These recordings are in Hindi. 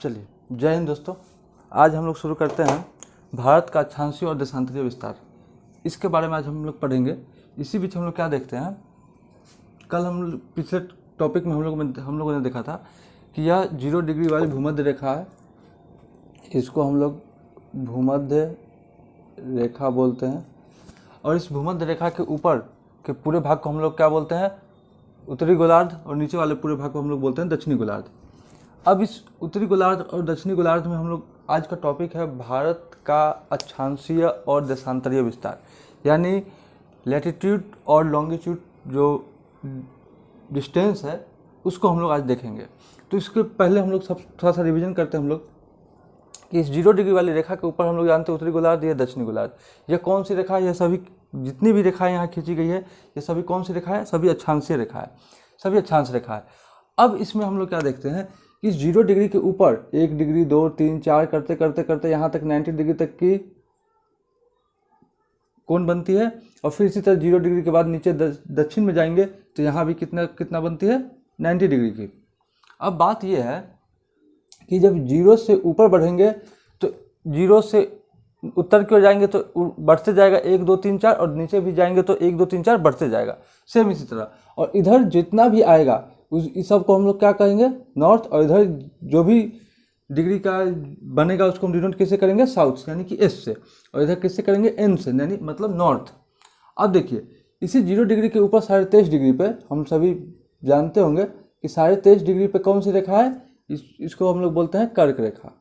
चलिए, जय हिंद दोस्तों। आज हम लोग शुरू करते हैं भारत का अक्षांशीय और देशांतरीय विस्तार। इसके बारे में आज हम लोग पढ़ेंगे। इसी बीच हम लोग क्या देखते हैं, कल हम पिछले टॉपिक में हम लोगों ने देखा था कि यह 0 डिग्री वाली भूमध्य रेखा है। इसको हम लोग भूमध्य रेखा बोलते हैं। और इस भूमध्य रेखा के ऊपर के पूरे भाग को हम लोग क्या बोलते हैं, उत्तरी गोलार्ध, और नीचे वाले पूरे भाग को हम लोग बोलते हैं दक्षिणी गोलार्ध। अब इस उत्तरी गोलार्ध और दक्षिणी गोलार्ध में हम लोग आज का टॉपिक है भारत का अक्षांशीय और देशांतरीय विस्तार, यानी लैटिट्यूड और लॉन्गिट्यूड जो डिस्टेंस है उसको हम लोग आज देखेंगे। तो इसके पहले हम लोग सब थोड़ा सा रिवीजन करते हैं हम लोग कि इस 0 डिग्री वाली रेखा के ऊपर हम लोग जानते हैं उत्तरी गोलार्ध या दक्षिणी गोलार्ध। यह कौन सी रेखा है, यह सभी जितनी भी रेखाएं यहाँ खींची गई है ये सभी कौन सी रेखा है, सभी अक्षांशीय रेखा है, सभी अक्षांश रेखा है। अब इसमें हम लोग क्या देखते हैं कि 0 डिग्री के ऊपर 1 डिग्री 2 3 4 करते करते करते यहाँ तक 90 डिग्री तक की कोण बनती है। और फिर इसी तरह 0 डिग्री के बाद नीचे दक्षिण में जाएंगे तो यहाँ भी कितना बनती है, 90 डिग्री की। अब बात यह है कि जब 0 से ऊपर बढ़ेंगे तो 0 से उत्तर की ओर जाएंगे तो बढ़ते जाएगा 1 2 3 4, और नीचे भी जाएंगे तो 1 2 3 4 बढ़ते जाएगा, सेम इसी तरह। और इधर जितना भी आएगा इस सब को हम लोग क्या कहेंगे, नॉर्थ। और इधर जो भी डिग्री का बनेगा उसको हम डिनोट किससे करेंगे, साउथ, यानी कि एस से। और इधर किससे करेंगे, एन से, यानी मतलब नॉर्थ। अब देखिए इसी 0 डिग्री के ऊपर 23.5 डिग्री पे हम सभी जानते होंगे कि 23.5 डिग्री पे कौन सी रेखा है, इसको हम लोग बोलते हैं कर्क रेखा,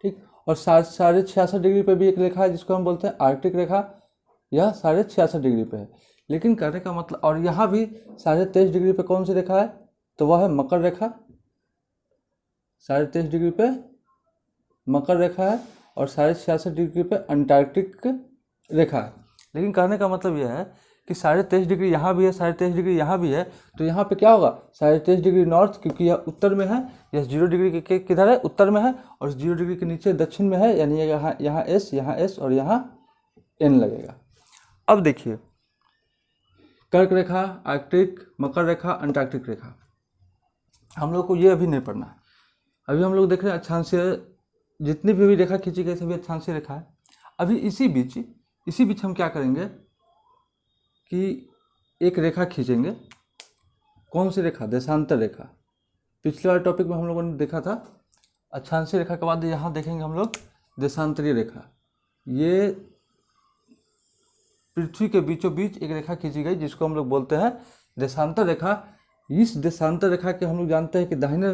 ठीक। और 66.5 डिग्री पे भी एक रेखा है जिसको हम बोलते हैं आर्कटिक रेखा, यह 66.5 डिग्री पे है। लेकिन कहने का मतलब, और यहाँ भी 23.5 डिग्री पे कौन सी रेखा है, तो वह है मकर रेखा। 23.5 डिग्री पे मकर रेखा है और 66.5 डिग्री पे अंटार्कटिक रेखा है। लेकिन कहने का मतलब यह है कि 23.5 डिग्री यहाँ भी है, 23.5 डिग्री यहाँ भी है, तो यहाँ पे क्या होगा, 23.5 डिग्री नॉर्थ, क्योंकि यह उत्तर में है। यह 0 डिग्री के किधर है, उत्तर में है, और 0 डिग्री के नीचे दक्षिण में है, यानी यहाँ एस और यहाँ एन लगेगा। अब देखिए कर्क रेखा, आर्कटिक, मकर रेखा, अंटार्कटिक रेखा, हम लोग को ये अभी नहीं पढ़ना है। अभी हम लोग देख रहे हैं अक्षांशीय, जितनी भी रेखा खींची गई सभी अक्षांशीय रेखा है। अभी इसी बीच हम क्या करेंगे कि एक रेखा खींचेंगे। कौन सी रेखा, देशांतर रेखा। पिछले वाले टॉपिक में हम लोगों ने देखा था अक्षांशीय रेखा के बाद यहाँ देखेंगे हम लोग देशांतरीय रेखा। ये पृथ्वी के बीचों बीच एक रेखा खींची गई जिसको हम लोग बोलते हैं देशांतर रेखा। इस देशांतर रेखा के हम लोग जानते हैं कि दाहिने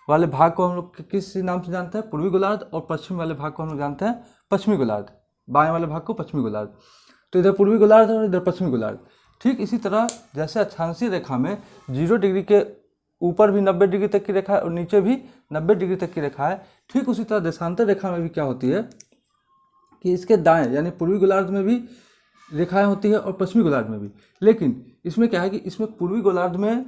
वाले भाग को हम लोग किस नाम से जानते हैं, पूर्वी गोलार्ध, और पश्चिमी वाले भाग को हम लोग जानते हैं पश्चिमी गोलार्ध। बाएं वाले भाग को पश्चिमी गोलार्ध, तो इधर पूर्वी गोलार्ध और इधर पश्चिमी गोलार्ध। ठीक इसी तरह जैसे अक्षांशीय रेखा में 0 डिग्री के ऊपर भी 90 डिग्री तक की रेखा है और नीचे भी 90 डिग्री तक की रेखा है, ठीक उसी तरह देशांतर रेखा में भी क्या होती है कि इसके दाएं यानी पूर्वी गोलार्ध में भी रेखाएं होती है और पश्चिमी गोलार्ध में भी। लेकिन इसमें क्या है कि इसमें पूर्वी गोलार्ध में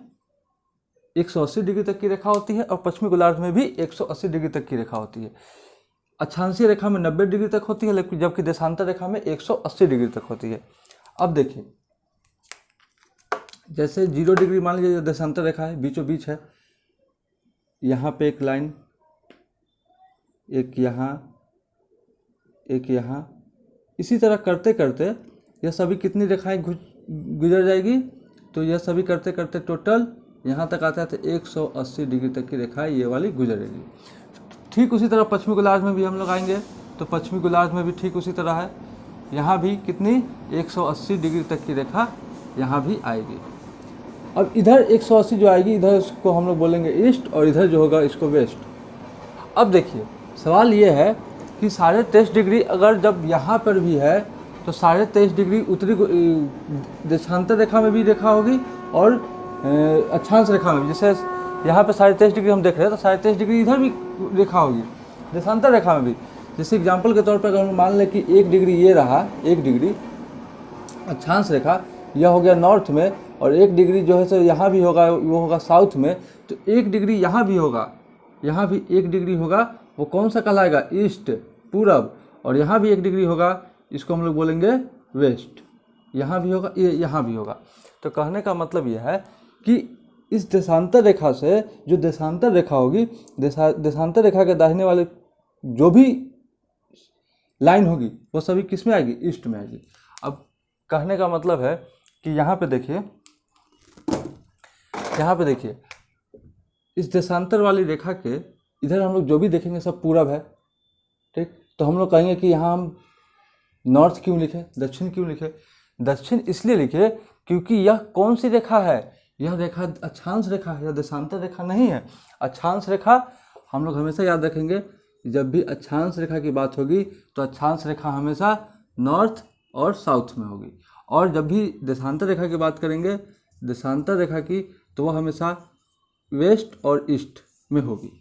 180 डिग्री तक की रेखा होती है और पश्चिमी गोलार्ध में भी 180 डिग्री तक की रेखा होती है। अक्षांशीय रेखा में 90 डिग्री तक होती है, लेकिन जबकि देशांतर रेखा में 180 डिग्री तक होती है। अब देखिए जैसे 0 डिग्री मान लीजिए देशांतर रेखा है, बीचों बीच है, यहाँ पे एक लाइन, एक यहाँ, एक यहाँ, इसी तरह करते करते यह सभी कितनी रेखाएं गुजर जाएगी, तो यह सभी करते करते टोटल यहाँ तक आता है तो 180 डिग्री तक की रेखाएं ये वाली गुजरेगी। ठीक उसी तरह पश्चिमी गोलार्ध में भी हम लोग आएंगे तो पश्चिमी गोलार्ध में भी ठीक उसी तरह है, यहाँ भी कितनी 180 डिग्री तक की रेखा यहाँ भी आएगी। अब इधर 180 जो आएगी, इधर इसको हम लोग बोलेंगे ईस्ट, और इधर जो होगा इसको वेस्ट। अब देखिए सवाल ये है कि 23.5 डिग्री अगर जब यहाँ पर भी है तो 23.5 डिग्री उत्तरी देशांतर रेखा में भी रेखा होगी और अक्षांश रेखा में भी। जैसे यहाँ पे 23.5 डिग्री हम देख रहे हैं तो 23.5 डिग्री इधर भी रेखा होगी देशांतर रेखा में भी। जैसे एग्जांपल के तौर पर अगर हम मान लें कि 1 डिग्री ये रहा, 1 डिग्री अक्षांश रेखा, यह हो गया नॉर्थ में, और 1 डिग्री जो है सो यहाँ भी होगा, वो होगा साउथ में। तो 1 डिग्री यहाँ भी होगा, यहाँ भी 1 डिग्री होगा, वो कौन सा कहलाएगा, ईस्ट, पूरब। और यहाँ भी 1 डिग्री होगा, इसको हम लोग बोलेंगे वेस्ट। यहाँ भी होगा, ये यहाँ भी होगा। तो कहने का मतलब यह है कि इस देशांतर रेखा से जो देशांतर रेखा होगी, देशांतर रेखा के दाहिने वाले जो भी लाइन होगी वो सभी किस में आएगी, ईस्ट में आएगी। अब कहने का मतलब है कि यहाँ पे देखिए, यहाँ पे देखिए इस देशांतर वाली रेखा के इधर हम लोग जो भी देखेंगे सब पूरब है, ठीक। तो हम लोग कहेंगे कि यहाँ हम नॉर्थ क्यों लिखे, दक्षिण क्यों लिखे। दक्षिण इसलिए लिखे क्योंकि यह कौन सी रेखा है, यह रेखा अक्षांश रेखा है, यह देशांतर रेखा नहीं है। अक्षांश रेखा हम लोग हमेशा याद रखेंगे, जब भी अक्षांश रेखा की बात होगी तो अक्षांश रेखा हमेशा नॉर्थ और साउथ में होगी, और जब भी देशांतर रेखा की बात करेंगे, देशांतर रेखा की, तो वह हमेशा वेस्ट और ईस्ट में होगी,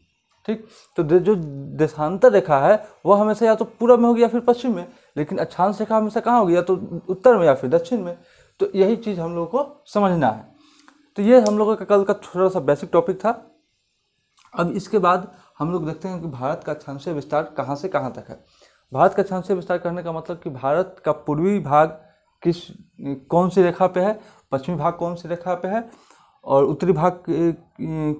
ठीक। तो जो देशांतर रेखा है वह हमेशा या तो पूरब में होगी या फिर पश्चिम में, लेकिन अक्षांश रेखा हमेशा कहाँ होगी, या तो उत्तर में या फिर दक्षिण में। तो यही चीज़ हम लोगों को समझना है। तो ये हम लोगों का कल का थोड़ा सा बेसिक टॉपिक था। अब इसके बाद हम लोग देखते हैं कि भारत का अक्षांशीय विस्तार कहाँ से कहाँ तक है। भारत का अक्षांशीय विस्तार करने का मतलब कि भारत का पूर्वी भाग कौन सी रेखा पे है, पश्चिमी भाग कौन सी रेखा पे है, और उत्तरी भाग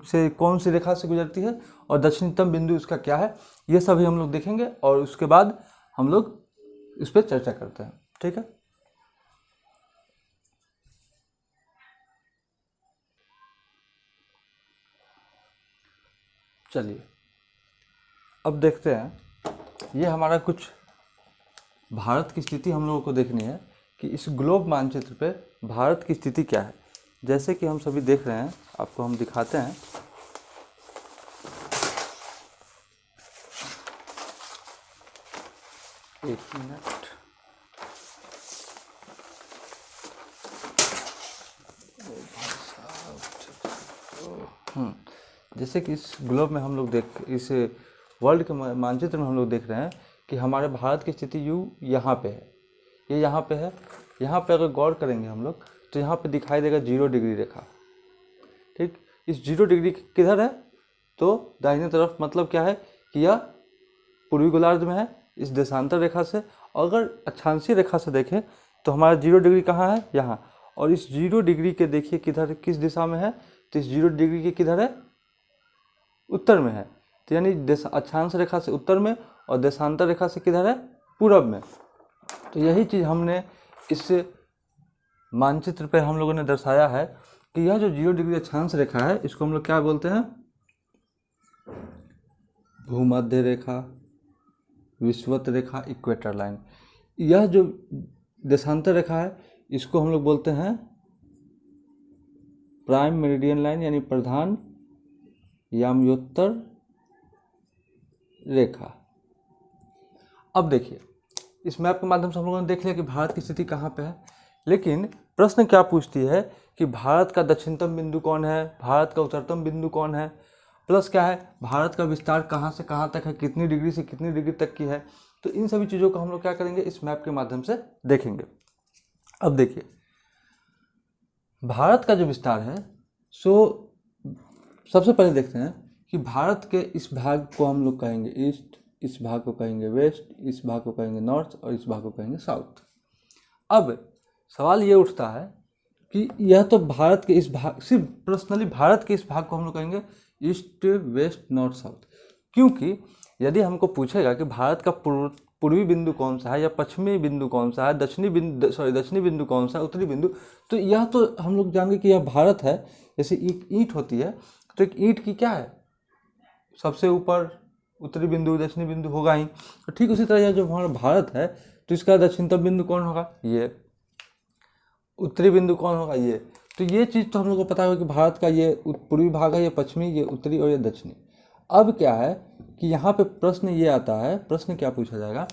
से कौन सी रेखा से गुजरती है, और दक्षिणतम बिंदु उसका क्या है, ये सभी हम लोग देखेंगे, और उसके बाद हम लोग इस पर चर्चा करते हैं, ठीक है। चलिए अब देखते हैं, ये हमारा कुछ भारत की स्थिति हम लोगों को देखनी है कि इस ग्लोब मानचित्र पे भारत की स्थिति क्या है। जैसे कि हम सभी देख रहे हैं, आपको हम दिखाते हैं। एक मिनट, जैसे कि इस ग्लोब में हम लोग इस वर्ल्ड के मानचित्र में हम लोग देख रहे हैं कि हमारे भारत की स्थिति यू यहाँ पे है, ये यहाँ पे है। यहाँ पे अगर गौर करेंगे हम लोग तो यहाँ पे दिखाई देगा 0 डिग्री रेखा, ठीक। इस 0 डिग्री किधर है, तो दाहिने तरफ, मतलब क्या है कि यह पूर्वी गोलार्ध में है इस देशांतर रेखा से। अगर अक्षांशीय रेखा से देखें तो हमारा 0 डिग्री कहाँ है, यहाँ। और इस 0 डिग्री के देखिए किधर, किस दिशा में है, तो इस 0 डिग्री के किधर है, उत्तर में है। तो यानी अक्षांश रेखा से उत्तर में और देशांतर रेखा से किधर है, पूरब में। तो यही चीज़ हमने इस मानचित्र पे हम लोगों ने दर्शाया है कि यह जो 0 डिग्री अक्षांश रेखा है इसको हम लोग क्या बोलते हैं, भूमध्य रेखा, विषुवत रेखा, इक्वेटर लाइन। यह जो देशांतर रेखा है इसको हम लोग बोलते हैं प्राइम मेरिडियन लाइन, यानी प्रधान याम्योत्तर रेखा। अब देखिए, इस मैप के माध्यम से हम लोगों ने देख लिया कि भारत की स्थिति कहाँ पे है, लेकिन प्रश्न क्या पूछती है कि भारत का दक्षिणतम बिंदु कौन है, भारत का उत्तरतम बिंदु कौन है, प्लस क्या है, भारत का विस्तार कहाँ से कहाँ तक है, कितनी डिग्री से कितनी डिग्री तक की है। तो इन सभी चीज़ों को हम लोग क्या करेंगे, इस मैप के माध्यम से देखेंगे। अब देखिए, भारत का जो विस्तार है, सो सबसे पहले देखते हैं कि भारत के इस भाग को हम लोग कहेंगे ईस्ट, इस भाग को कहेंगे वेस्ट, इस भाग को कहेंगे नॉर्थ, और इस भाग को कहेंगे साउथ। अब सवाल ये उठता है कि यह तो भारत के इस भाग, सिर्फ पर्सनली भारत के इस भाग को हम लोग कहेंगे ईस्ट, वेस्ट, नॉर्थ, साउथ, क्योंकि यदि हमको पूछेगा कि भारत का पूर्वी बिंदु कौन सा है, या पश्चिमी बिंदु कौन सा है, दक्षिणी बिंदु कौन सा है, उत्तरी बिंदु, तो यह तो हम लोग जानेंगे कि यह भारत है। जैसे एक ईंट होती है, तो एक ईंट की क्या है, सबसे ऊपर उत्तरी बिंदु, दक्षिणी बिंदु होगा ही। तो ठीक उसी तरह यह जो हमारा भारत है, तो इसका दक्षिणतम बिंदु कौन होगा, ये। उत्तरी बिंदु कौन होगा, ये। तो ये चीज़ तो हम लोग को पता होगा कि भारत का ये पूर्वी भाग है, ये पश्चिमी, ये उत्तरी और ये दक्षिणी। अब क्या है कि यहाँ पे प्रश्न ये आता है, प्रश्न क्या पूछा जाएगा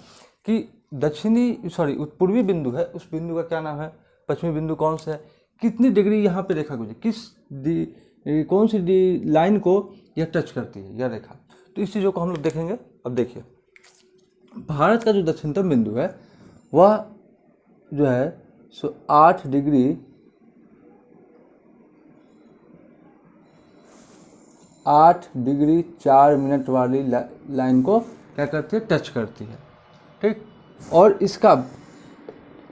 कि पूर्वी बिंदु है, उस बिंदु का क्या नाम है, पश्चिमी बिंदु कौन सा है, कितनी डिग्री यहाँ पे रेखा गुजरी, कौन सी लाइन को यह टच करती है, यह रेखा। तो इस चीज़ों को हम लोग देखेंगे। अब देखिए, भारत का जो दक्षिणतम बिंदु है वह जो है 8 डिग्री 4 मिनट वाली लाइन को क्या करती है, टच करती है, ठीक। और इसका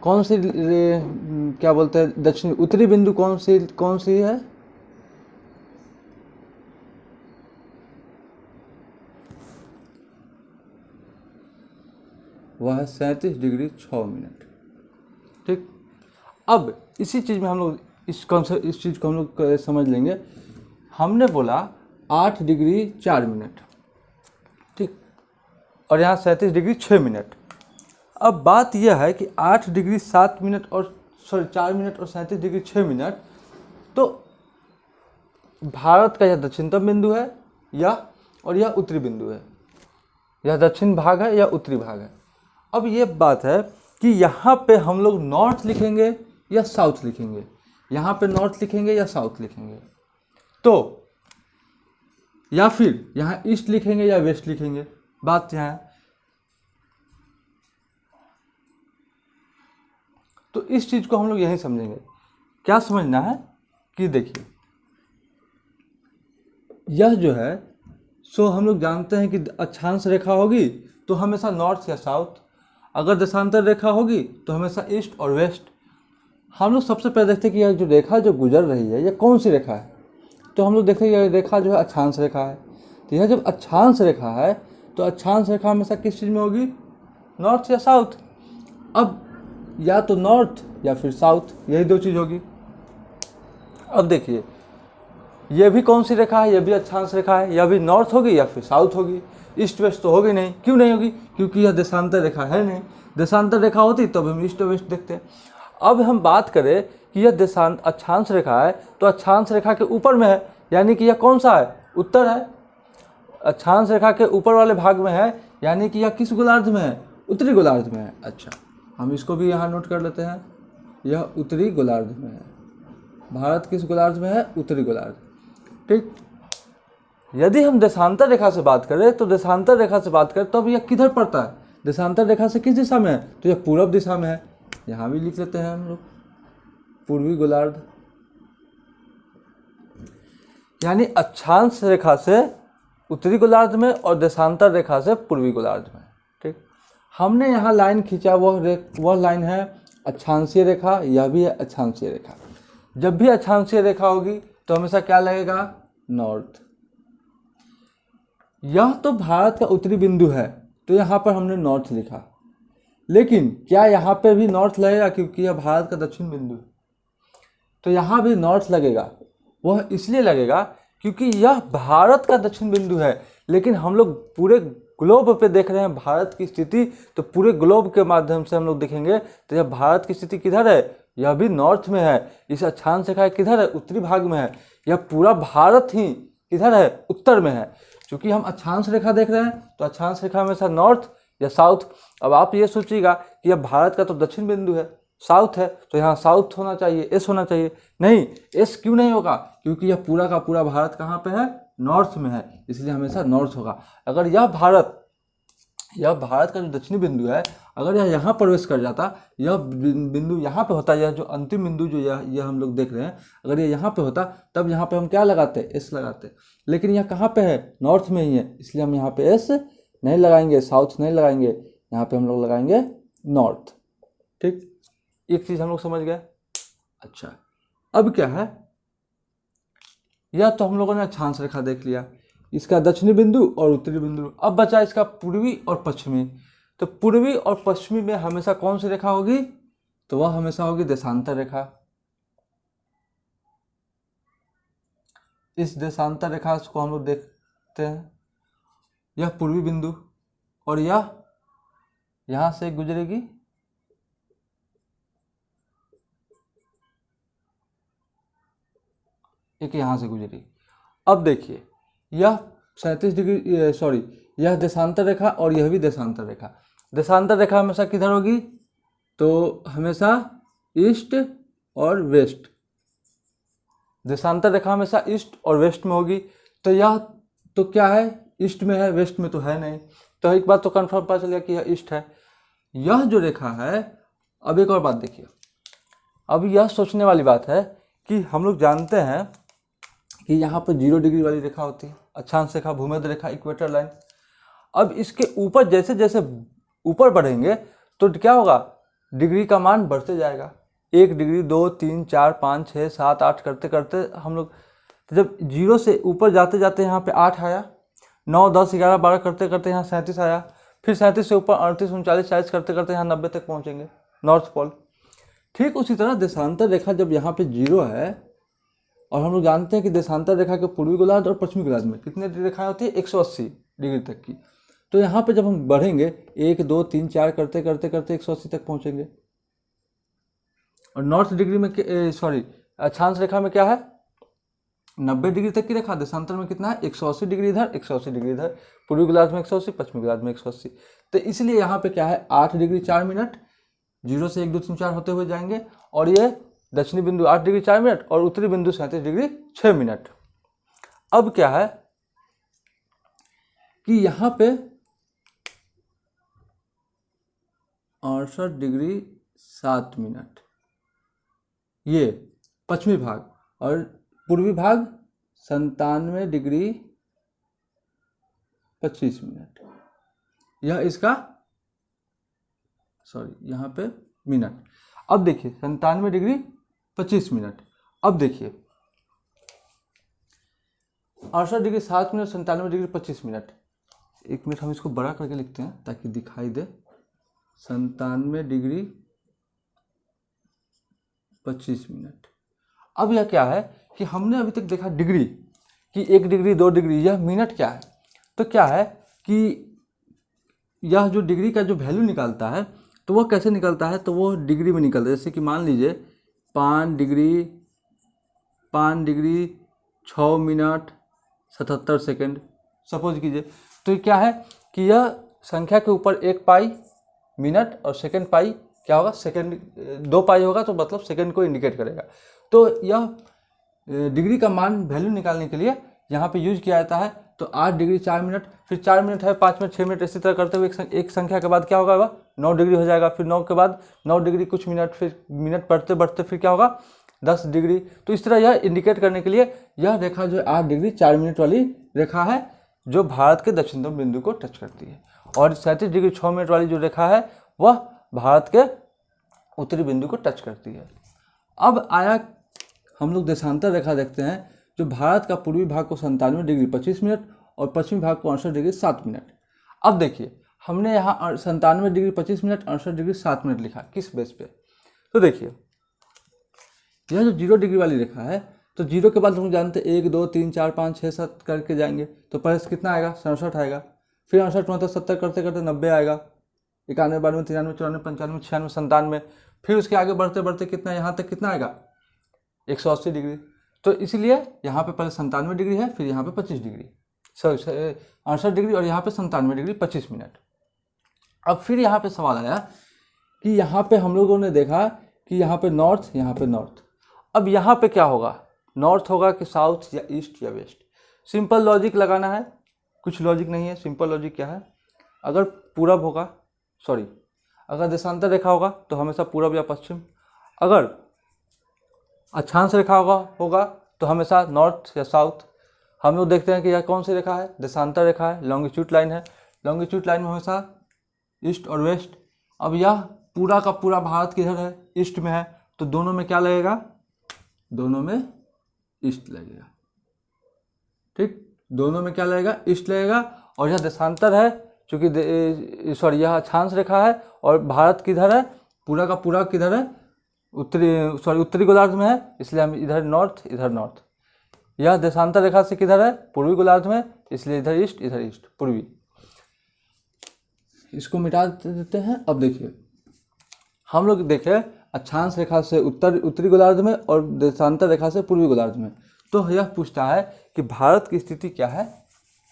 कौन सी, क्या बोलते हैं, उत्तरी बिंदु कौन सी है, वह है 37 डिग्री 6 मिनट। ठीक, अब इसी चीज़ में हम लोग इस चीज़ को हम लोग समझ लेंगे। हमने बोला 8 डिग्री 4 मिनट, ठीक, और यहाँ 37 डिग्री 6 मिनट। अब बात यह है कि 8 डिग्री 7 मिनट और 4 मिनट और 37 डिग्री 6 मिनट, तो भारत का यह दक्षिणतम बिंदु है और यह उत्तरी बिंदु है, यह दक्षिण भाग है या उत्तरी भाग है। अब ये बात है कि यहाँ पे हम लोग नॉर्थ लिखेंगे या साउथ लिखेंगे, यहाँ पे नॉर्थ लिखेंगे या साउथ लिखेंगे, तो या फिर यहाँ ईस्ट लिखेंगे या वेस्ट लिखेंगे। बात यहाँ है, तो इस चीज़ को हम लोग यही समझेंगे। क्या समझना है कि देखिए, यह जो है सो हम लोग जानते हैं कि अक्षांश रेखा होगी तो हमेशा नॉर्थ या साउथ, अगर देशांतर रेखा होगी तो हमेशा ईस्ट और वेस्ट। हम लोग सबसे पहले देखते हैं कि यह जो रेखा जो गुजर रही है यह कौन सी रेखा है, तो हम लोग देखते हैं यह रेखा जो है अक्षांश रेखा है। तो यह जब अक्षांश रेखा है तो अक्षांश रेखा हमेशा किस चीज़ में होगी, नॉर्थ या साउथ। अब या तो नॉर्थ या फिर साउथ, यही दो चीज़ होगी। अब देखिए, यह भी कौन सी रेखा है, यह भी अक्षांश रेखा है, यह भी नॉर्थ होगी या फिर साउथ होगी, ईस्ट वेस्ट तो होगी नहीं। क्यों नहीं होगी, क्योंकि यह देशांतर रेखा है नहीं। देशांतर रेखा होती तब हम ईस्ट और वेस्ट देखते हैं। अब हम बात करें कि यह अक्षांश रेखा है तो अक्षांश रेखा के ऊपर में है, यानी कि यह कौन सा है, उत्तर है। अक्षांश रेखा के ऊपर वाले भाग में है, यानी कि यह किस गोलार्ध में है, उत्तरी गोलार्ध में है। अच्छा, हम इसको भी यहाँ नोट कर लेते हैं, यह उत्तरी गोलार्ध में है। भारत किस गोलार्ध में है, उत्तरी गोलार्ध। ठीक, यदि हम देशांतर रेखा से बात करें तो देशांतर रेखा से बात करें तो अब यह किधर पड़ता है, देशांतर रेखा से किस दिशा में है, तो यह पूर्व दिशा में है। यहाँ भी लिख लेते हैं हम लोग पूर्वी गोलार्ध, यानी अक्षांश रेखा से उत्तरी गोलार्ध में और देशांतर रेखा से पूर्वी गोलार्ध में। ठीक, हमने यहाँ लाइन खींचा, वह लाइन है अक्षांशीय रेखा, यह भी है अक्षांशीय रेखा। जब भी अक्षांशीय रेखा होगी तो हमेशा क्या लगेगा, नॉर्थ। यह तो भारत का उत्तरी बिंदु है तो यहाँ पर हमने नॉर्थ लिखा, लेकिन क्या यहाँ पे भी नॉर्थ लगेगा, क्योंकि यह भारत का दक्षिण बिंदु है तो यहाँ भी नॉर्थ लगेगा। वह इसलिए लगेगा क्योंकि यह भारत का दक्षिण बिंदु है, लेकिन हम लोग पूरे ग्लोब पे देख रहे हैं भारत की स्थिति, तो पूरे ग्लोब के माध्यम से हम लोग देखेंगे तो यह भारत की स्थिति किधर है, यह भी नॉर्थ में है। इस अक्षांश रेखा किधर है, उत्तरी भाग में है। यह पूरा भारत ही किधर है, उत्तर में है। क्योंकि हम अक्षांश रेखा देख रहे हैं तो अक्षांश रेखा हमेशा नॉर्थ या साउथ। अब आप ये सोचिएगा कि यह भारत का तो दक्षिण बिंदु है, साउथ है, तो यहाँ साउथ होना चाहिए, एस होना चाहिए। नहीं, एस क्यों नहीं होगा, क्योंकि यह पूरा का पूरा भारत कहाँ पे है, नॉर्थ में है, इसलिए हमेशा नॉर्थ होगा। अगर यह भारत का जो दक्षिणी बिंदु है, अगर यह यहाँ प्रवेश कर जाता, यह बिंदु यहाँ पे होता, यह जो अंतिम बिंदु जो यह हम लोग देख रहे हैं, अगर यह यहाँ पे होता तब यहाँ पे हम क्या लगाते, एस लगाते। लेकिन यह कहाँ पे है, नॉर्थ में ही है, इसलिए हम यहाँ पे एस नहीं लगाएंगे, साउथ नहीं लगाएंगे, यहाँ पे हम लोग लगाएंगे नॉर्थ। ठीक, एक चीज़ हम लोग समझ गए। अच्छा, अब क्या है, यह तो हम लोगों ने अक्षांश रेखा देख लिया, इसका दक्षिणी बिंदु और उत्तरी बिंदु। अब बचा इसका पूर्वी और पश्चिमी। तो पूर्वी और पश्चिमी में हमेशा कौन सी रेखा होगी, तो वह हमेशा होगी देशांतर रेखा। इस देशांतर रेखा को हम लोग देखते हैं, यह पूर्वी बिंदु और यह यहां से गुजरेगी, एक यहां से गुजरी। अब देखिए, यह 37 डिग्री सॉरी, यह देशांतर रेखा और यह भी देशांतर रेखा। देशांतर रेखा हमेशा किधर होगी, तो हमेशा ईस्ट और वेस्ट। देशांतर रेखा हमेशा ईस्ट और वेस्ट में होगी। तो यह तो क्या है, ईस्ट में है, वेस्ट में तो है नहीं। तो एक बात तो कंफर्म पता चल गया कि यह ईस्ट है। यह जो रेखा है, अब एक और बात देखिए, अब यह सोचने वाली बात है कि हम लोग जानते हैं कि यहाँ पर 0 डिग्री वाली रेखा होती है, अक्षांश रेखा, भूमध्य रेखा, इक्वेटर लाइन। अब इसके ऊपर जैसे जैसे ऊपर बढ़ेंगे तो क्या होगा, डिग्री का मान बढ़ते जाएगा। 1 डिग्री, 2, 3, 4, 5, 6, 7, 8 करते करते हम लोग, तो जब 0 से ऊपर जाते जाते यहाँ पे 8 आया, 9, 10, 11, 12 करते करते यहाँ 37 आया, फिर 37 से ऊपर 38, 39, 40 करते करते यहाँ 90 तक पहुँचेंगे, नॉर्थ पोल। ठीक उसी तरह देशांतर रेखा जब यहाँ पे 0 है, और हम लोग जानते हैं कि देशांतर रेखा के पूर्वी गोलार्ध और पश्चिमी गोलार्ध में कितने रेखाएं होती है, 180 डिग्री तक की। तो यहाँ पे जब हम बढ़ेंगे 1, 2, 3, 4 करते करते करते 180 तक पहुँचेंगे। और नॉर्थ डिग्री में सॉरी अक्षांश रेखा में क्या है, 90 डिग्री तक की रेखा। देशांतर में कितना है, 180 डिग्री इधर, 180 डिग्री इधर, पूर्वी गोलार्ध में 180, पश्चिमी गोलार्ध में 180। तो इसलिए यहाँ पे क्या है, 8 डिग्री 4 मिनट, 0 से 1, 2, 3, 4 होते हुए जाएंगे। और ये दक्षिणी बिंदु 8 डिग्री 4 मिनट और उत्तरी बिंदु 37 डिग्री 6 मिनट। अब क्या है कि यहाँ पे 68 डिग्री 7 मिनट ये पश्चिमी भाग, और पूर्वी भाग 97 डिग्री 25 मिनट। यह इसका सॉरी यहाँ पे मिनट। अब देखिए 97 डिग्री 25 मिनट। अब देखिए 68 degree 7 minute, 97 degree 25 minute. 1 minute हम इसको बड़ा करके लिखते हैं ताकि दिखाई दे। 97 डिग्री 25 मिनट। अब यह क्या है कि हमने अभी तक देखा डिग्री कि 1 डिग्री 2 डिग्री, यह मिनट क्या है। तो क्या है कि यह जो डिग्री का जो वैल्यू निकालता है तो वह कैसे निकलता है, तो वो डिग्री में निकलता है। जैसे कि मान लीजिए 5 डिग्री 6 मिनट 77 सेकेंड सपोज कीजिए। तो क्या है कि यह संख्या के ऊपर 1 पाई मिनट और सेकेंड पाई क्या होगा, सेकेंड 2 पाई होगा तो मतलब सेकेंड को इंडिकेट करेगा। तो यह डिग्री का मान वैल्यू निकालने के लिए यहाँ पे यूज किया जाता है। तो 8 डिग्री 4 मिनट, फिर 4 मिनट है, 5 मिनट, 6 मिनट, इसी तरह करते हुए एक संख्या के बाद क्या होगा, 9 डिग्री हो जाएगा। फिर 9 के बाद 9 डिग्री कुछ मिनट, फिर मिनट बढ़ते बढ़ते फिर क्या होगा 10 डिग्री। तो इस तरह यह इंडिकेट करने के लिए यह रेखा जो 8 डिग्री 4 मिनट वाली रेखा है जो भारत के दक्षिणतम बिंदु को टच करती है, और 37 डिग्री 6 मिनट वाली जो रेखा है वह भारत के उत्तरी बिंदु को टच करती है। अब आया हम लोग देशांतर रेखा देखते हैं जो भारत का पूर्वी भाग को 97 डिग्री 25 मिनट और पश्चिमी भाग को 68 डिग्री 7 मिनट। अब देखिए हमने यहाँ 97 डिग्री 25 मिनट 68 डिग्री 7 मिनट लिखा, किस बेस पे। तो देखिए यह जो 0 डिग्री वाली रेखा है, तो 0 के बाद हम जानते हैं 1, 2, 3, 4, 5, 6, 7 करके जाएंगे। तो पहले कितना आएगा, 67 आएगा, फिर 68, 69, 70 करते करते 90 आएगा, 91, 92, 93, 94, 95, 96, 97। फिर उसके आगे बढ़ते बढ़ते कितना, यहाँ तक कितना आएगा 180 डिग्री। तो इसीलिए यहाँ पे पहले 97 डिग्री है, फिर यहाँ पे 25 डिग्री, 68 डिग्री, और यहाँ पे 97 डिग्री 25 मिनट। अब फिर यहाँ पे सवाल आया कि यहाँ पे हम लोगों ने देखा कि यहाँ पे नॉर्थ, यहाँ पे नॉर्थ। अब यहाँ पे क्या होगा, नॉर्थ होगा कि साउथ या ईस्ट या वेस्ट। सिंपल लॉजिक लगाना है, कुछ लॉजिक नहीं है। सिंपल लॉजिक क्या है, अगर पूरब होगा, सॉरी अगर देशांतर रेखा होगा तो हमेशा पूरब या पश्चिम, अगर अक्षांश रेखा होगा तो हमेशा नॉर्थ या साउथ। हम लोग देखते हैं कि यह कौन सी रेखा है, देशांतर रेखा है, लॉन्गिट्यूड लाइन है। लॉन्गिट्यूड लाइन में हमेशा ईस्ट और वेस्ट। अब यह पूरा का पूरा भारत किधर है, ईस्ट में है, तो दोनों में क्या लगेगा, दोनों में ईस्ट लगेगा। ठीक, दोनों में क्या लगेगा, ईस्ट लगेगा। और यह देशांतर है चूँकि सॉरी यह अक्षांश रेखा है, और भारत किधर है, पूरा का पूरा किधर है, उत्तरी गोलार्ध में है, इसलिए हम इधर नॉर्थ इधर नॉर्थ। यह देशांतर रेखा से किधर है, पूर्वी गोलार्ध में, इसलिए इधर ईस्ट पूर्वी। इसको मिटा देते हैं। अब देखिए हम लोग देखें अक्षांश रेखा से उत्तरी गोलार्ध में और देशांतर रेखा से पूर्वी गोलार्ध में। तो यह पूछता है कि भारत की स्थिति क्या है,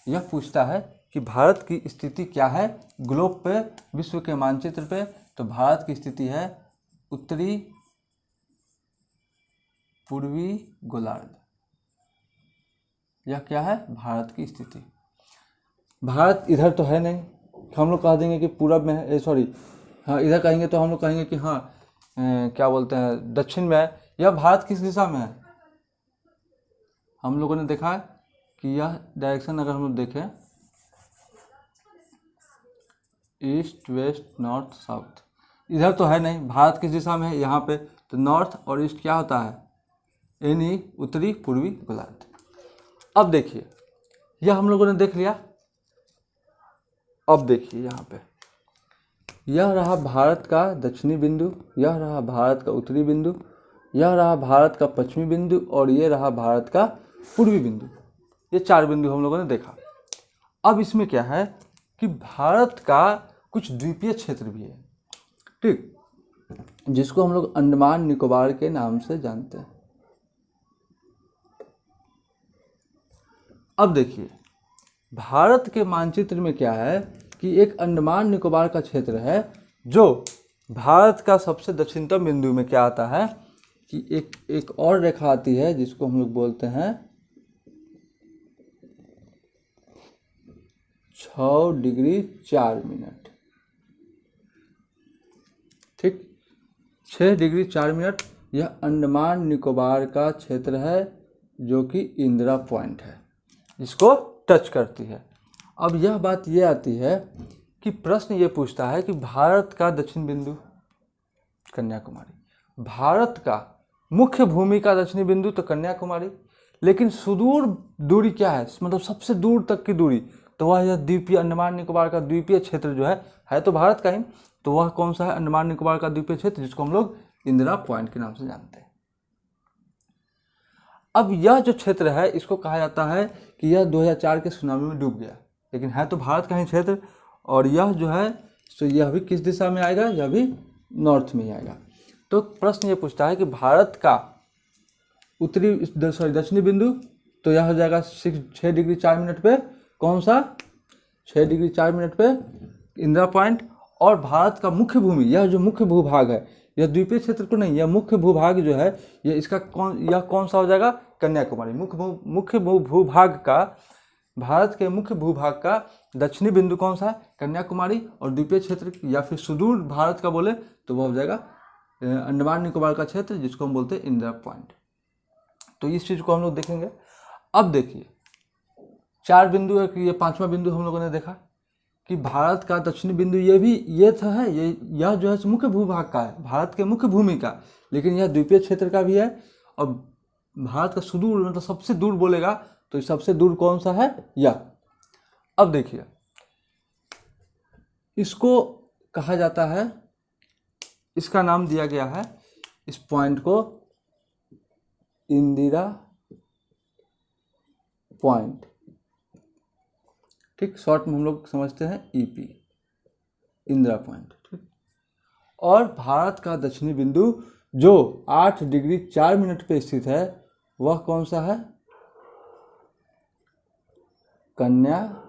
यह पूछता है कि भारत की स्थिति क्या है ग्लोब पे, विश्व के मानचित्र पे। तो भारत की स्थिति है उत्तरी पूर्वी गोलार्ध। यह क्या है, भारत की स्थिति। भारत इधर तो है नहीं, हम लोग कह देंगे कि पूरब में है, सॉरी हाँ इधर कहेंगे तो हम लोग कहेंगे कि हाँ क्या बोलते हैं दक्षिण में है। यह भारत किस दिशा में है, हम लोगों ने देखा है कि यह डायरेक्शन अगर हम लोग देखें ईस्ट वेस्ट नॉर्थ साउथ, इधर तो है नहीं, भारत किस दिशा में है, यहाँ पे। तो नॉर्थ और ईस्ट क्या होता है, यानी उत्तरी पूर्वी गोलार्ध। अब देखिए यह हम लोगों ने देख लिया अब देखिए यहाँ पे, यह रहा भारत का दक्षिणी बिंदु, यह रहा भारत का उत्तरी बिंदु, यह रहा भारत का पश्चिमी बिंदु और ये रहा भारत का पूर्वी बिंदु। ये 4 बिंदु हम लोगों ने देखा। अब इसमें क्या है कि भारत का कुछ द्वीपीय क्षेत्र भी है, ठीक, जिसको हम लोग अंडमान निकोबार के नाम से जानते हैं। अब देखिए, भारत के मानचित्र में क्या है कि एक अंडमान निकोबार का क्षेत्र है, जो भारत का सबसे दक्षिणतम बिंदु में क्या आता है कि एक और रेखा आती है जिसको हम लोग बोलते हैं 6 डिग्री 4 मिनट, ठीक, 6 डिग्री 4 मिनट। यह अंडमान निकोबार का क्षेत्र है जो कि इंदिरा पॉइंट है, जिसको टच करती है। अब यह बात ये आती है कि प्रश्न ये पूछता है कि भारत का दक्षिण बिंदु कन्याकुमारी, भारत का मुख्य भूमि का दक्षिणी बिंदु तो कन्याकुमारी, लेकिन सुदूर दूरी क्या है, मतलब सबसे दूर तक की दूरी, तो वह यह द्वीपीय अंडमान निकोबार का द्वीपीय क्षेत्र जो है तो भारत का ही, तो वह कौन सा है, अंडमान निकोबार का द्वीपीय क्षेत्र, जिसको हम लोग इंदिरा पॉइंट के नाम से जानते हैं। अब यह जो क्षेत्र है इसको कहा जाता है कि यह 2004 के सुनामी में डूब गया, लेकिन है तो भारत का ही क्षेत्र, और यह जो है तो यह भी किस दिशा में आएगा, यह भी नॉर्थ में ही आएगा। तो प्रश्न ये पूछता है कि भारत का दक्षिणी बिंदु, तो यह हो जाएगा 6 डिग्री 4 मिनट पे, कौन सा, 6 डिग्री 4 मिनट पे इंदिरा पॉइंट। और भारत का मुख्य भूमि, यह जो मुख्य भूभाग है, यह द्वीपीय क्षेत्र को नहीं, यह मुख्य भूभाग जो है यह कौन सा हो जाएगा, कन्याकुमारी। मुख्य भूभाग का, भारत के मुख्य भूभाग का दक्षिणी बिंदु कौन सा है, कन्याकुमारी, और द्वीपीय क्षेत्र या फिर सुदूर भारत का बोले तो वह हो जाएगा अंडमान निकोबार का क्षेत्र, जिसको हम बोलते हैं इंदिरा पॉइंट। तो इस चीज़ को हम लोग देखेंगे। अब देखिए 4 बिंदु है कि ये 5वां बिंदु हम लोगों ने देखा कि भारत का दक्षिणी बिंदु, ये था है, यह जो है मुख्य भूभाग का है, भारत के मुख्य भूमि का, लेकिन यह द्वीपीय क्षेत्र का भी है। और भारत का सुदूर मतलब सबसे दूर बोलेगा तो सबसे दूर कौन सा है, यह। अब देखिए, इसको कहा जाता है, इसका नाम दिया गया है इस पॉइंट को इंदिरा पॉइंट, ठीक, शॉर्ट में हम लोग समझते हैं ईपी, इंदिरा पॉइंट, ठीक। और भारत का दक्षिणी बिंदु जो 8 डिग्री 4 मिनट पे स्थित है, वह कौन सा है, कन्याकुमारी,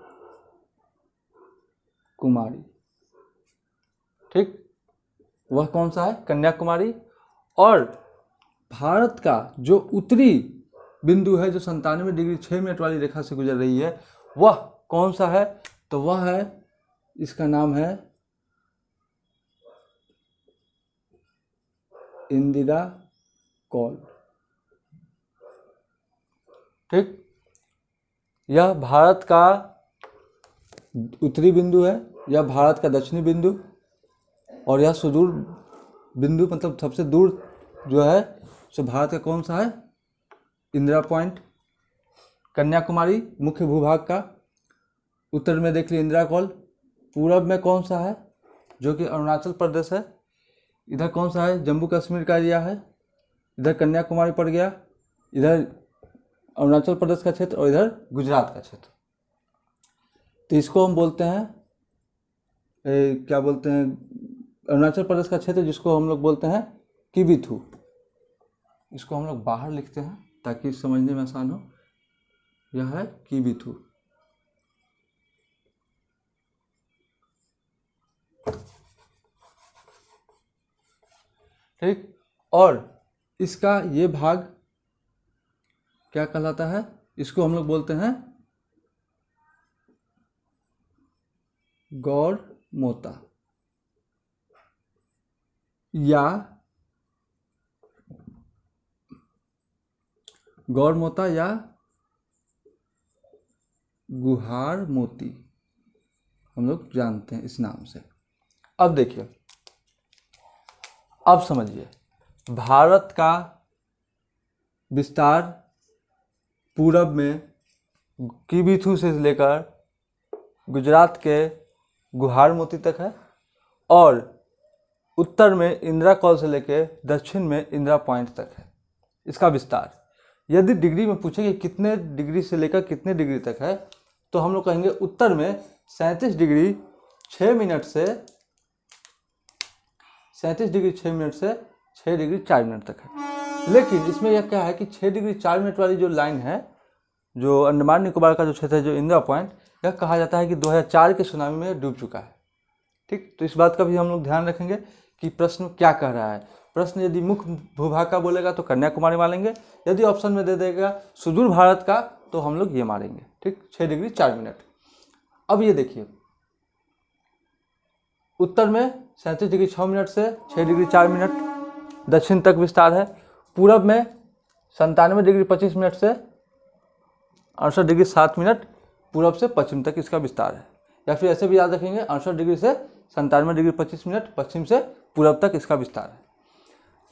ठीक, वह कौन सा है, कन्याकुमारी। और भारत का जो उत्तरी बिंदु है, जो 97 डिग्री 6 मिनट वाली रेखा से गुजर रही है, वह कौन सा है, तो वह है, इसका नाम है इंदिरा कॉल, ठीक। यह भारत का उत्तरी बिंदु है, यह भारत का दक्षिणी बिंदु, और यह सुदूर बिंदु मतलब सबसे दूर जो है सो भारत का कौन सा है, इंदिरा पॉइंट। कन्याकुमारी मुख्य भूभाग का, उत्तर में देख लीजिए इंदिरा कॉल, पूरब में कौन सा है, जो कि अरुणाचल प्रदेश है, इधर कौन सा है, जम्मू कश्मीर का एरिया है, इधर कन्याकुमारी पड़ गया, इधर अरुणाचल प्रदेश का क्षेत्र, और इधर गुजरात का क्षेत्र। तो इसको हम बोलते हैं क्या बोलते हैं, अरुणाचल प्रदेश का क्षेत्र, जिसको हम लोग बोलते हैं किबिथु। इसको हम लोग बाहर लिखते हैं ताकि समझने में आसान हो, यह है किबिथु, ठीक। और इसका ये भाग क्या कहलाता है, इसको हम लोग बोलते हैं गौरमोता या गुहार मोती हम लोग जानते हैं इस नाम से। अब देखिए, अब समझिए, भारत का विस्तार पूरब में किबिथु से लेकर गुजरात के गुहार मोती तक है, और उत्तर में इंदिरा कॉल से लेकर दक्षिण में इंदिरा पॉइंट तक है इसका विस्तार। यदि डिग्री में पूछे कि कितने डिग्री से लेकर कितने डिग्री तक है, तो हम लोग कहेंगे उत्तर में 37 डिग्री 6 मिनट से 37 डिग्री 6 मिनट से 6 डिग्री 4 मिनट तक है। लेकिन इसमें यह क्या है कि 6 डिग्री 4 मिनट वाली जो लाइन है, जो अंडमान निकोबार का जो क्षेत्र है, जो इंदिरा पॉइंट, यह कहा जाता है कि 2004 के सुनामी में डूब चुका है। ठीक, तो इस बात का भी हम लोग ध्यान रखेंगे कि प्रश्न क्या कह रहा है। प्रश्न यदि मुख्य भूभाग का बोलेगा तो कन्याकुमारी मारेंगे, यदि ऑप्शन में दे देगा सुदूर भारत का तो हम लोग ये मारेंगे। ठीक, 6 डिग्री 4 मिनट। अब ये देखिए, उत्तर में 37 डिग्री 6 मिनट से 6 डिग्री 4 मिनट दक्षिण तक विस्तार है। पूरब में 97 डिग्री 25 मिनट से 68 डिग्री 7 मिनट पूरब से पश्चिम तक इसका विस्तार है। या फिर ऐसे भी याद रखेंगे 68 डिग्री से 97 डिग्री 25 मिनट पश्चिम से पूरब तक इसका विस्तार है।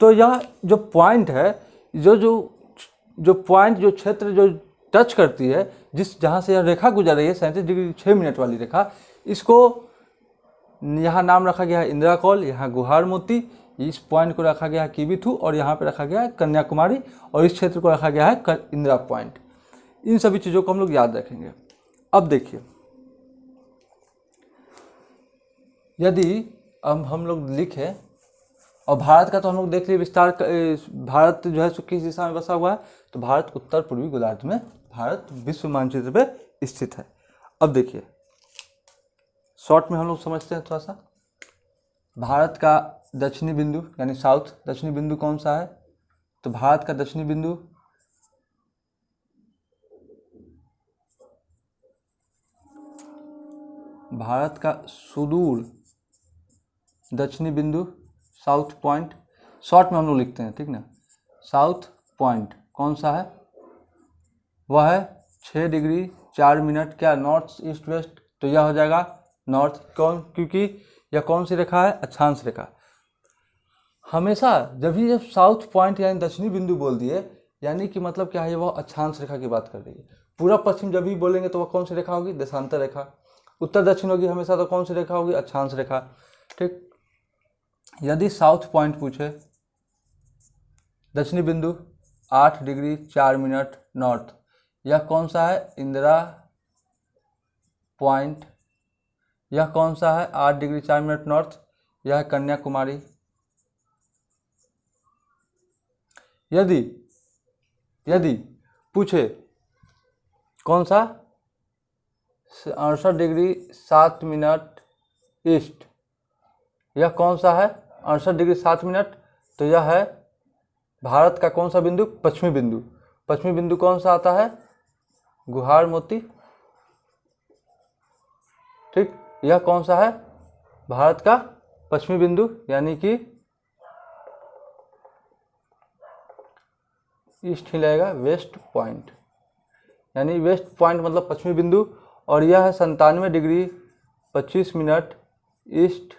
तो यह जो पॉइंट है, जो पॉइंट, जो क्षेत्र जो टच करती है, जहाँ से यह रेखा गुजर रही है 37 डिग्री 6 मिनट वाली रेखा, इसको यहाँ नाम रखा गया है इंदिरा कॉल, यहाँ गुहार मोती, इस पॉइंट को रखा गया है किबिथु, और यहाँ पे रखा गया है कन्याकुमारी, और इस क्षेत्र को रखा गया है इंदिरा पॉइंट। इन सभी चीज़ों को हम लोग याद रखेंगे। अब देखिए, यदि अब हम लोग लिखें, और भारत का तो हम लोग देख लिए विस्तार, भारत जो है किस दिशा में बसा हुआ है, तो भारत उत्तर पूर्वी गोलार्ध में भारत विश्व मानचित्र पे स्थित है। अब देखिए, शॉर्ट में हम लोग समझते हैं थोड़ा सा। भारत का दक्षिणी बिंदु यानी साउथ दक्षिणी बिंदु कौन सा है, तो भारत का दक्षिणी बिंदु भारत का सुदूर दक्षिणी बिंदु साउथ पॉइंट, शॉर्ट में हम लोग लिखते हैं, ठीक ना। साउथ पॉइंट कौन सा है, वह है 6 डिग्री 4 मिनट, क्या नॉर्थ ईस्ट वेस्ट, तो यह हो जाएगा नॉर्थ। कौन, क्योंकि यह कौन सी रेखा है, अक्षांश रेखा। हमेशा जब भी जब साउथ पॉइंट यानी दक्षिणी बिंदु बोल दिए, यानी कि मतलब क्या है, वह अक्षांश रेखा की बात कर रही है। पूर्व पश्चिम जब भी बोलेंगे तो वह कौन सी रेखा होगी, देशांतर रेखा। उत्तर दक्षिण होगी हमेशा तो कौन सी रेखा होगी, अक्षांश रेखा। ठीक, यदि साउथ पॉइंट पूछे, दक्षिणी बिंदु 8 डिग्री 4 मिनट नॉर्थ, यह कौन सा है, इंदिरा पॉइंट। यह कौन सा है, 8 डिग्री 4 मिनट नॉर्थ, यह है कन्याकुमारी। यदि पूछे कौन सा, 68 डिग्री 7 मिनट ईस्ट, यह कौन सा है, 68 डिग्री 7 मिनट, तो यह है भारत का कौन सा बिंदु, पश्चिमी बिंदु। पश्चिमी बिंदु कौन सा आता है, गुहार मोती। ठीक, यह कौन सा है, भारत का पश्चिमी बिंदु, यानी कि ईस्ट ही लगेगा, वेस्ट पॉइंट, यानी वेस्ट पॉइंट मतलब पश्चिमी बिंदु। और यह है 97 डिग्री 25 मिनट ईस्ट,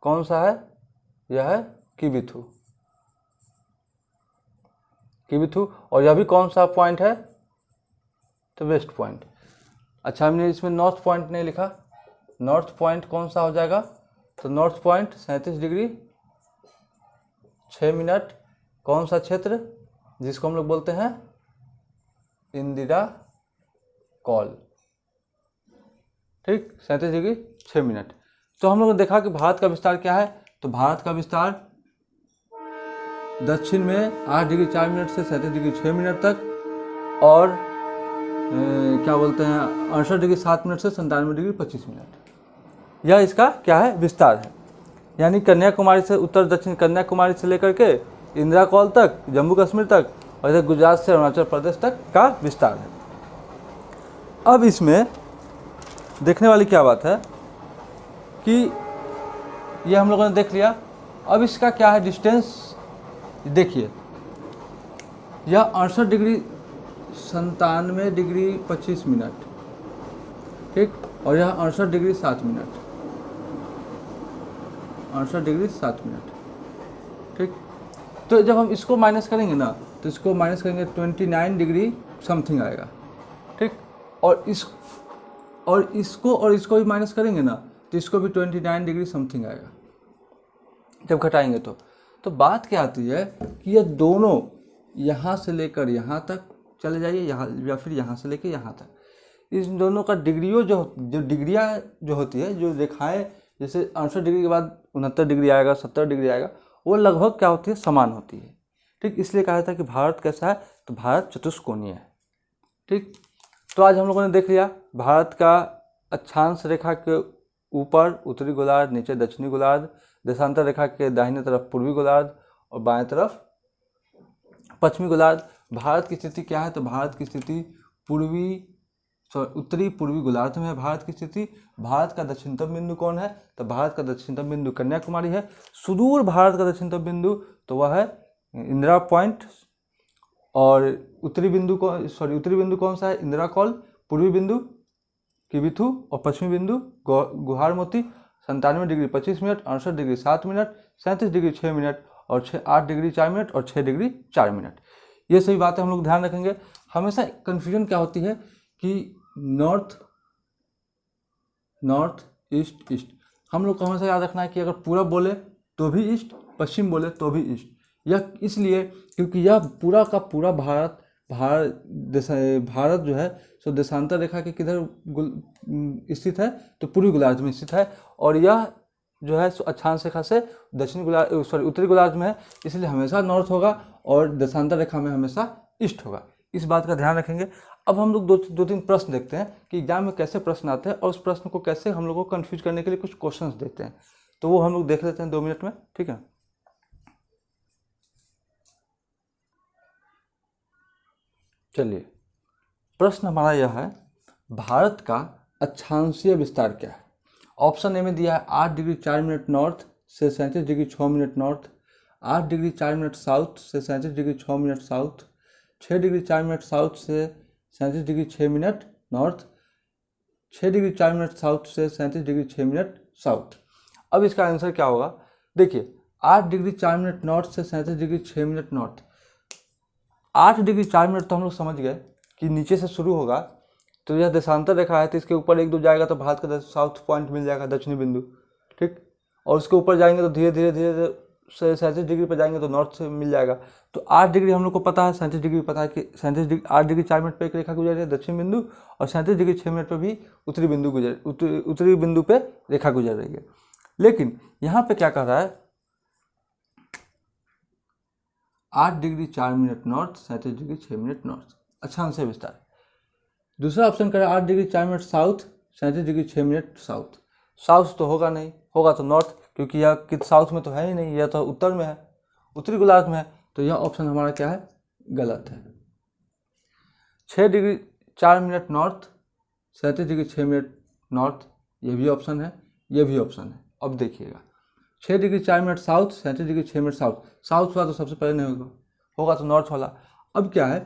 कौन सा है, यह है किबिथु। और यह भी कौन सा पॉइंट है, तो वेस्ट पॉइंट। अच्छा, हमने इसमें नॉर्थ पॉइंट नहीं लिखा, नॉर्थ पॉइंट कौन सा हो जाएगा, तो नॉर्थ पॉइंट 37 डिग्री 6 मिनट, कौन सा क्षेत्र, जिसको हम लोग बोलते हैं इंदिरा कॉल। ठीक, 37 डिग्री 6 मिनट। तो हम लोगों ने देखा कि भारत का विस्तार क्या है, तो भारत का विस्तार दक्षिण में 8 डिग्री 4 मिनट से 37 डिग्री 6 मिनट तक, और क्या बोलते हैं 68 डिग्री 7 मिनट से 97 डिग्री 25 मिनट, यह इसका क्या है, विस्तार है। यानी कन्याकुमारी से उत्तर दक्षिण, कन्याकुमारी से लेकर के इंदिरा कॉल तक, जम्मू कश्मीर तक, और इधर गुजरात से अरुणाचल प्रदेश तक का विस्तार है। अब इसमें देखने वाली क्या बात है कि ये हम लोगों ने देख लिया। अब इसका क्या है डिस्टेंस, देखिए, यह 68 डिग्री 97 डिग्री 25 मिनट, ठीक, और यह 68 डिग्री 7 मिनट, 68 डिग्री 7 मिनट। ठीक, तो जब हम इसको माइनस करेंगे ना, तो इसको माइनस करेंगे 29 डिग्री समथिंग आएगा। ठीक, और और इसको भी माइनस करेंगे ना तो इसको भी 29 डिग्री समथिंग आएगा जब घटाएंगे तो बात क्या आती है कि ये दोनों यहाँ से लेकर यहाँ तक चले जाइए, यहाँ या फिर यहाँ से लेकर यहाँ तक, इस दोनों का डिग्रियों जो डिग्रियाँ जो होती है, जो रेखाएं जैसे 68 डिग्री के बाद 69 डिग्री आएगा, 70 डिग्री आएगा, वो लगभग क्या होती है, समान होती है। ठीक, इसलिए कहा जाता है कि भारत कैसा है, तो भारत चतुष्कोणीय है। ठीक, तो आज हम लोगों ने देख लिया भारत का अक्षांश रेखा के ऊपर उत्तरी गोलार्ध, नीचे दक्षिणी गोलार्ध, देशांतर रेखा के दाहिने तरफ पूर्वी गोलार्ध और बाएं तरफ पश्चिमी गोलार्ध। भारत की स्थिति क्या है, तो भारत की स्थिति उत्तरी पूर्वी गोलार्ध में है। भारत की स्थिति, भारत का दक्षिणतम बिंदु कौन है, तो भारत का दक्षिणतम बिंदु कन्याकुमारी है। सुदूर भारत का दक्षिणतम बिंदु तो वह है इंदिरा पॉइंट, और उत्तरी बिंदु कौन सा है, इंदिरा कॉल। पूर्वी बिंदु किबिथु और पश्चिमी बिंदु गुहार मोती। 97 degree 25 minute, 68 degree 7 minute, 37 degree 6 minute और 8 डिग्री 4 मिनट और 6 डिग्री 4 मिनट। ये सभी बातें हम लोग ध्यान रखेंगे। हमेशा कन्फ्यूजन क्या होती है कि नॉर्थ ईस्ट ईस्ट, हम लोग को हमेशा याद रखना है कि अगर पूरब बोले तो भी ईस्ट, पश्चिम बोले तो भी ईस्ट। यह इसलिए क्योंकि यह पूरा का पूरा भारत जो है सो देशांतर रेखा के किधर स्थित है, तो पूर्वी गोलार्ध में स्थित है, और यह जो है अक्षांश रेखा से उत्तरी गोलार्ध में है, इसलिए हमेशा नॉर्थ होगा और देशांतर रेखा में हमेशा ईस्ट होगा। इस बात का ध्यान रखेंगे। अब हम लोग दो तीन प्रश्न देखते हैं कि एग्जाम में कैसे प्रश्न आते हैं और उस प्रश्न को कैसे हम लोग को कंफ्यूज करने के लिए कुछ क्वेश्चंस देते हैं, तो वो हम लोग देख लेते हैं 2 मिनट में। ठीक है, चलिए प्रश्न हमारा यह है, भारत का अक्षांशीय विस्तार क्या है। ऑप्शन ए में दिया है 8 डिग्री 4 मिनट नॉर्थ से 37 degree 6 minute north, 8 degree 4 minute south से 37 degree 6 minute south, 6 degree 4 minute south से 37 degree 6 minute north, 6 degree 4 minute south से 37 डिग्री 6 मिनट साउथ। अब इसका आंसर क्या होगा, देखिए 8 डिग्री 4 मिनट नॉर्थ से 37 degree 6 minute north. 8 degree 4 minute तो हम लोग समझ गए कि नीचे से शुरू होगा, तो यह देशांतर रेखा है, तो इसके ऊपर 1 2 जाएगा तो भारत का साउथ पॉइंट मिल जाएगा, दक्षिणी बिंदु। ठीक, और उसके ऊपर जाएंगे तो धीरे धीरे से 37 डिग्री पर जाएंगे तो नॉर्थ से मिल जाएगा। तो 8 डिग्री हम लोग को पता है, 37 डिग्री पता है कि 37 डिग्री 8 डिग्री 4 मिनट पर एक रेखा गुजर रही है दक्षिण बिंदु, और 37 डिग्री 6 मिनट पर भी उत्तरी बिंदु पे रेखा गुजर रही है। लेकिन यहाँ पे क्या कह रहा है, 8 degree 4 minute north, 37 degree 6 minute north, अक्षांशीय विस्तार। दूसरा ऑप्शन करें 8 degree 4 minute south, 37 degree 6 minute south. South तो होगा नहीं, होगा तो नॉर्थ, क्योंकि यह साउथ में तो है ही नहीं, यह तो उत्तर में है, उत्तरी गोलार्ध में है, तो यह ऑप्शन हमारा क्या है, गलत है। 6 degree 4 minute north, 37 degree 6 minute north, ये भी ऑप्शन है, ये भी ऑप्शन है। अब देखिएगा 6 degree 4 minute south, 37 degree 6 minute south, south वाला तो सबसे पहले नहीं होगा, होगा तो नॉर्थ वाला। अब क्या है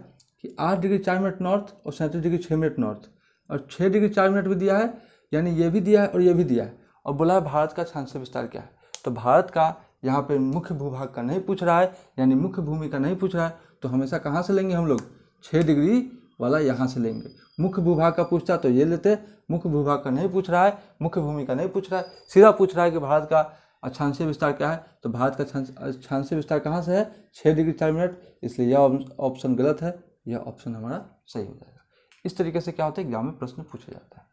कि 8 डिग्री 4 मिनट नॉर्थ और 37 डिग्री 6 मिनट नॉर्थ, और 6 डिग्री 4 मिनट भी दिया है, यानी ये भी दिया है और ये भी दिया है, और बोला है भारत का अक्षांशीय विस्तार क्या है। तो भारत का यहाँ पे मुख्य भूभाग का नहीं पूछ रहा है, यानी मुख्य भूमि का नहीं पूछ रहा है, तो हमेशा कहाँ से लेंगे हम लोग, 6 डिग्री वाला यहाँ से लेंगे। मुख्य भूभाग का पूछता तो ये लेते, मुख्य भूभाग का नहीं पूछ रहा है, मुख्य भूमि का नहीं पूछ रहा है, सीधा पूछ रहा है कि भारत का अक्षांशीय विस्तार क्या है, तो भारत का अक्षांशीय विस्तार कहाँ से है, 6 डिग्री 4 मिनट, इसलिए यह ऑप्शन गलत है, यह ऑप्शन हमारा सही हो जाएगा। इस तरीके से क्या होता है, एग्जाम में प्रश्न पूछा जाता है।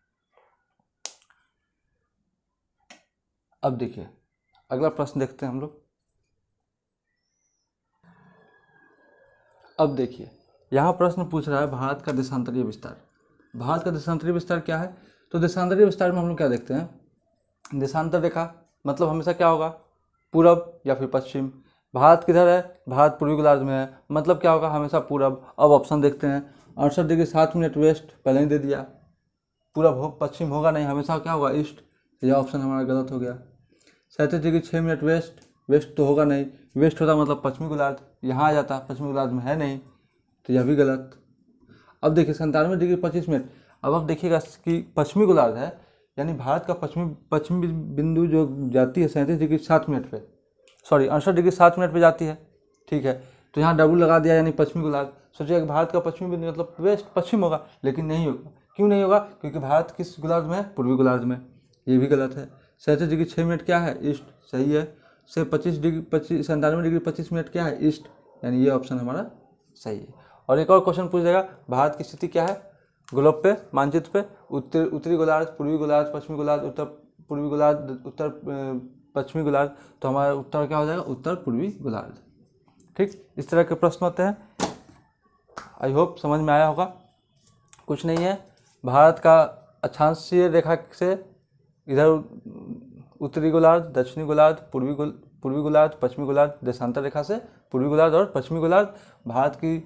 अब देखिए अगला प्रश्न देखते हैं हम लोग। अब देखिए यहाँ प्रश्न पूछ रहा है भारत का देशांतरीय विस्तार। भारत का देशांतरीय विस्तार क्या है, तो देशांतरीय विस्तार में हम लोग क्या देखते हैं, देशांतर रेखा मतलब हमेशा क्या होगा, पूरब या फिर पश्चिम। भारत किधर है, भारत पूर्वी गोलार्ध में है, मतलब क्या होगा, हमेशा पूरब। अब ऑप्शन देखते हैं, 68 डिग्री 7 मिनट वेस्ट, पहले ही दे दिया, पूरब हो पश्चिम होगा नहीं, हमेशा क्या होगा, ईस्ट, यह ऑप्शन हमारा गलत हो गया। 37 डिग्री 6 मिनट वेस्ट, वेस्ट तो होगा नहीं, वेस्ट होता मतलब पश्चिमी गोलार्ध, यहाँ आ जाता, पश्चिमी गोलार्ध में है नहीं, तो यह भी गलत। अब देखिए 97 डिग्री 25 मिनट, अब देखिएगा कि पश्चिमी गोलार्ध है, यानी भारत का पश्चिमी बिंदु जो जाती है 37 डिग्री 7 मिनट पे, 68 डिग्री 7 मिनट पे जाती है, ठीक है, तो यहाँ डबल लगा दिया, यानी पश्चिमी गोलार्ध। सोचिए कि भारत का पश्चिमी बिंदु मतलब वेस्ट पश्चिम होगा, लेकिन नहीं होगा, क्यों नहीं होगा? क्योंकि भारत किस गोलार्ध में है? पूर्वी गोलार्ध में। ये भी गलत है। 37 डिग्री 6 मिनट क्या है? ईस्ट। सही है। से 97 डिग्री 25 मिनट क्या है? ईस्ट। यानी ये ऑप्शन हमारा सही है। और एक और क्वेश्चन पूछ जाएगा, भारत की स्थिति क्या है ग्लोब पे, मानचित्र पे? उत्तरी गोलार्ध, पूर्वी गोलार्ध, पश्चिमी गोलार्ध, उत्तर पूर्वी गोलार्ध, उत्तर पश्चिमी गोलार्ध। तो हमारा उत्तर क्या हो जाएगा? उत्तर पूर्वी गोलार्ध। ठीक, इस तरह के प्रश्न होते हैं। आई होप समझ में आया होगा। कुछ नहीं है, भारत का अक्षांशीय रेखा से इधर उत्तरी गोलार्ध, दक्षिणी गोलार्ध, पूर्वी गोलार्ध, पश्चिमी गोलार्ध, देशांतर रेखा से पूर्वी गोलार्ध और पश्चिमी गोलार्ध। भारत की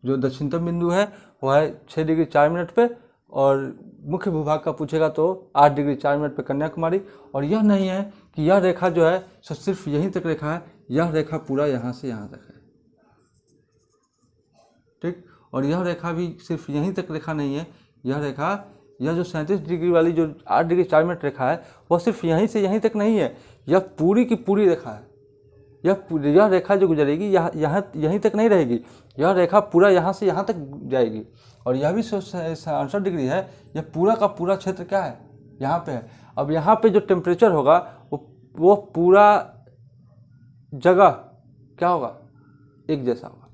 जो दक्षिणतम बिंदु है वह है 6 डिग्री 4 मिनट पे, और मुख्य भूभाग का पूछेगा तो 8 डिग्री 4 मिनट पे कन्याकुमारी। और यह नहीं है कि यह रेखा जो है सो सिर्फ यहीं तक रेखा है, यह रेखा पूरा यहाँ से यहाँ तक है। ठीक, और यह रेखा भी सिर्फ यहीं तक रेखा नहीं है, यह रेखा, यह जो 37 डिग्री वाली जो 8 डिग्री 4 मिनट रेखा है वह सिर्फ यहीं से यहीं तक नहीं है, यह पूरी की पूरी रेखा है। यह रेखा जो गुजरेगी यहीं तक नहीं रहेगी, यह रेखा पूरा यहाँ से यहाँ तक जाएगी। और यह भी 67 डिग्री है, यह पूरा का पूरा क्षेत्र क्या है? यहाँ पे है। अब यहाँ पे जो टेम्परेचर होगा वो पूरा जगह क्या होगा? एक जैसा होगा।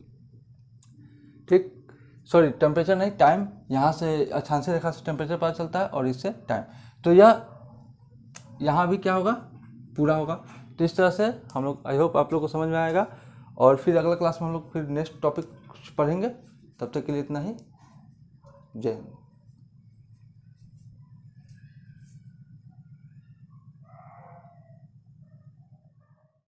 ठीक, सॉरी टेम्परेचर नहीं, टाइम। यहाँ से अक्षांशीय रेखा से टेम्परेचर पता चलता है और इससे टाइम। तो यह यहाँ भी क्या होगा? पूरा होगा। तो इस तरह से हम लोग, आई होप आप लोग को समझ में आएगा। और फिर अगला क्लास में हम लोग फिर नेक्स्ट टॉपिक पढ़ेंगे। तब तक के लिए इतना ही। जय हिंद।